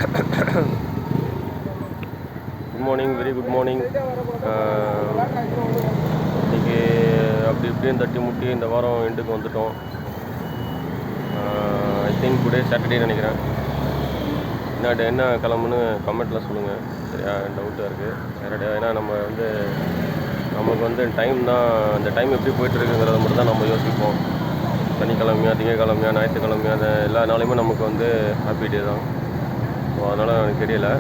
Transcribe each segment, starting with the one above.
Good morning, very good morning. இன்றைக்கி அப்படி இப்படின்னு தட்டி முட்டி இந்த வாரம் எண்டுக்கு வந்துட்டோம். ஐ திங்க் டுடே சாட்டர்டே நினைக்கிறேன். என்ன கிளம்புன்னு கமெண்ட்டில் சொல்லுங்கள். சரியா, டவுட்டாக இருக்குது நேரடியாக. ஏன்னா நமக்கு வந்து டைம் தான், அந்த டைம் எப்படி போய்ட்டுருக்குங்கிறத மட்டும் தான் நம்ம யோசிப்போம். சனிக்கிழமையா, திங்கக்கிழமையா, ஞாயிற்றுக்கிழமையா, அது எல்லா நாளையுமே நமக்கு வந்து ஹாப்பி டே தான். ஸோ அதனால் எனக்கு தெரியலை,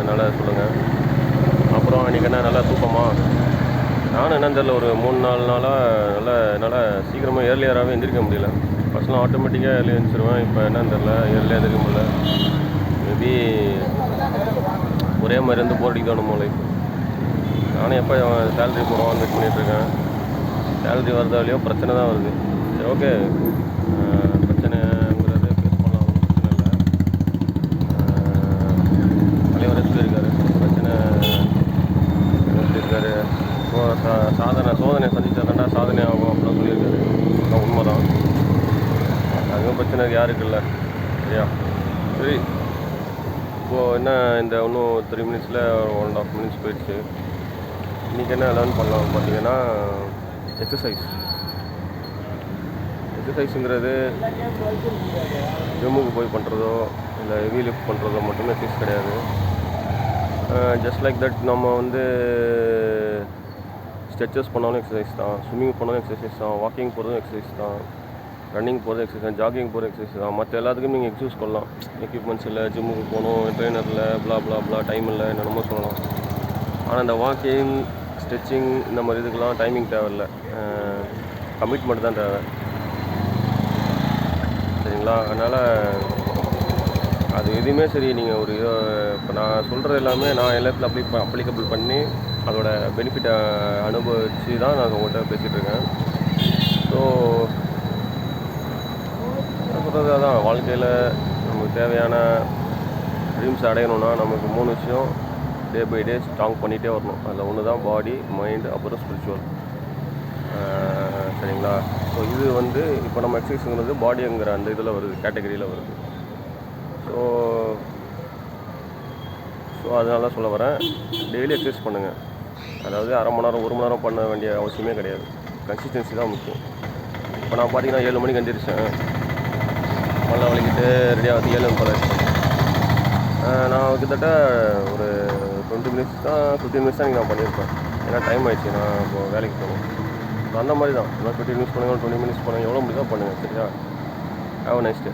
நல்லா சொல்லுங்கள். அப்புறம் இன்றைக்கி என்ன நல்லா தூக்கமா? நானும் என்னன்னு தெரியல, ஒரு 3-4 நாளாக என்னால் சீக்கிரமாக ஏர்லியராகவே எந்திரிக்க முடியல. ஃபஸ்ட்லாம் ஆட்டோமேட்டிக்காக ஏர்லி எழுந்திரிச்சிருவேன். இப்போ என்னன்னு தெரில, ஏர்லியாக எந்திரிக்க முடியல. மேபி ஒரே மாதிரி இருந்து போர் அடிக்க வேணும் லைஃப். நானும் எப்போ சேலரி போடுவான்னு வெயிட் பண்ணிகிட்ருக்கேன். சேலரி வருதா இல்லையோ, பிரச்சனை தான் வருது. சரி, ஓகே, பிரச்சனைங்கிறது ஃபேஸ் பண்ணலாம், ஒன்றும் பிரச்சனை இல்லை. தலைவரே சொல்லியிருக்காரு, பிரச்சனை சொல்லியிருக்காரு. சோதனை சந்திச்சா தாண்டா சாதனை ஆகும் அப்படிலாம் சொல்லியிருக்காரு. அதான் உண்மை தான். அதுவும் பிரச்சனை யாருக்கு இல்லை, சரியா? சரி, இப்போது என்ன, இந்த இன்னும் 3 மினிட்ஸில் 1.5 மினிட்ஸ் போயிடுச்சு. இன்றைக்கி என்ன லேர்ன் பண்ணலாம் பார்த்தீங்கன்னா, எக்ஸசைஸுங்கிறது ஜிம்முக்கு போய் பண்ணுறதோ இல்லை ஹெவி லிஃப்ட் பண்ணுறதோ மட்டுமே எக்ஸசைஸ் கிடையாது. ஜஸ்ட் லைக் தட், நம்ம வந்து ஸ்ட்ரெச்சஸ் பண்ணாலும் எக்ஸசைஸ் தான், ஸ்விம்மிங் பண்ணாலும் எக்ஸசைஸ் தான், வாக்கிங் போகிறதும் எக்ஸசைஸ் தான், ரன்னிங் போகிறது எக்ஸசைஸ் தான், ஜாகிங் போகிறது எக்ஸசைஸ் தான். மற்ற எல்லாத்துக்கும் நீங்கள் எக்ஸசைஸ் பண்ணலாம். எக்யூப்மெண்ட்ஸ் இல்லை, ஜிம்முக்கு போகணும், ட்ரெயினரில் ப்ளா டைம் இல்லை, என்னென்னமோ சொல்லலாம். ஆனால் இந்த வாக்கிங், ஸ்ட்ரெச்சிங் இந்த மாதிரி இதுக்கெலாம் டைமிங் தேவையில்லை, கமிட்மெண்ட் தான் தேவை. சரிங்களா? அதனால் அது எதுவுமே சரி, நீங்கள் ஒரு இப்போ நான் சொல்கிறது எல்லாமே நான் எல்லாத்துல அப்ளிகபிள் பண்ணி அதோட பெனிஃபிட்டை அனுபவித்து தான் நான் உங்கள்கிட்ட பேசிகிட்ருக்கேன். ஸோ நான் சொல்கிறது அதான், வாழ்க்கையில் நமக்கு தேவையான ட்ரீம்ஸ் அடையணும்னா நமக்கு 3 விஷயம் டே பை டே ஸ்ட்ராங் பண்ணிகிட்டே வரணும். அதில் ஒன்று தான் பாடி, மைண்டு, அப்புறம் ஸ்பிரிச்சுவல். சரிங்களா? ஸோ இது வந்து இப்போ நம்ம எக்ஸசைஸுங்கிறது பாடிங்கிற அந்த இதில் வருது, கேட்டகரியில் வருது. ஸோ அதனால தான் சொல்ல வரேன், டெய்லி எக்ஸசைஸ் பண்ணுங்கள். அதாவது அரை மணி நேரம் 1 மணி நேரம் பண்ண வேண்டிய அவசியமே கிடையாது. கன்சிஸ்டன்சி தான் முக்கியம். இப்போ நான் பார்த்தீங்கன்னா 7 மணிக்கு எந்திரிச்சேன், மழை வலிக்கிட்டு ரெடியாகிறது 7:30. நான் கிட்டத்தட்ட ஒரு 20 மினிட்ஸ் தான், 15 மினிட்ஸ் தான் நான் பண்ணியிருப்பேன். ஏன்னா டைம் ஆகிடுச்சு, நான் இப்போ வேலைக்கு போகணும். அந்த மாதிரி தான், 15 மினிட்ஸ் பண்ணுங்கள், 20 மினிட்ஸ் பண்ணுங்கள், எவ்வளோ முடியுதோ பண்ணுங்கள். சரியா? Have a nice day.